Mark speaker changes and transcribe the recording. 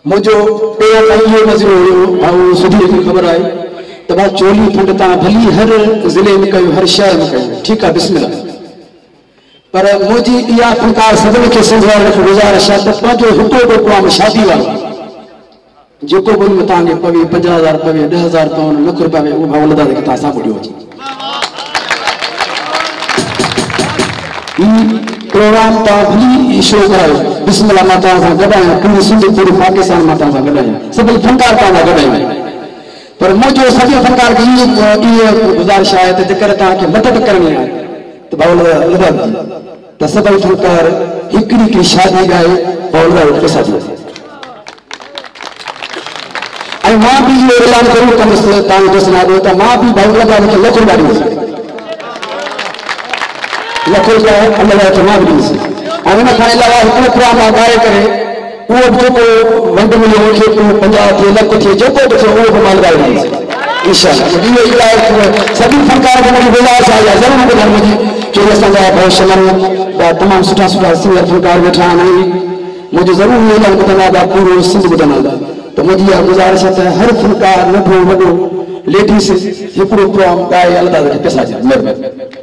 Speaker 1: मुझो पे ये नजर हो सुधी की खबर आई तो बा चोली फंड ता भली हर जिले में कयो हर शहर में कयो ठीक है बिस्मिल्लाह पर मुझी या फनकार सदन के संभाल रख गुजारिश है तो पांचो हुको को काम शादी वाला जो को बोल मतांगे पवे 50,000 पवे 10,000 पाउंड लख रुपया में वो भावलदा के तासा बुढ़ियो जी प्रोग्राम ता भली शो करायो बिस्मिल्लाह माता सा गडाया पूरी सिंध पूरी पाकिस्तान माता सा गडाया सब फनकार ता गडाया पर मुझो सभी फनकार की ये गुजारिश है तो जकर ता के मदद करनी है तो भावलदा तो सभी फनकार हिकड़ी की शादी गाए भावलदा के साथ आई मां भी ये ऐलान करूं कम से ता जो सुना दो तो मां भी भावलदा के लख रुपया लखों का अल्लाह तमाम दी से अने खाने लगा हिकड़ो प्रोग्राम आगाए करे वो जो को वंड में के 50 लाख थे जो को तो वो माल गाए इंशाल्लाह ये इलाज सभी फनकार को मेरी गुजारिश है जरूर बुधान जी जो असांजा भविष्य में तमाम सुठा सुठा सिंगर फनकार बैठा नहीं मुझे जरूर ये ऐलान करना दा पूरो सिंध बुधाना दा तो मुझे गुजारिश है हर फनकार नढो वडो लेडीज हिकड़ो प्रोग्राम गाए अल्लाह के पैसा मेहरबानी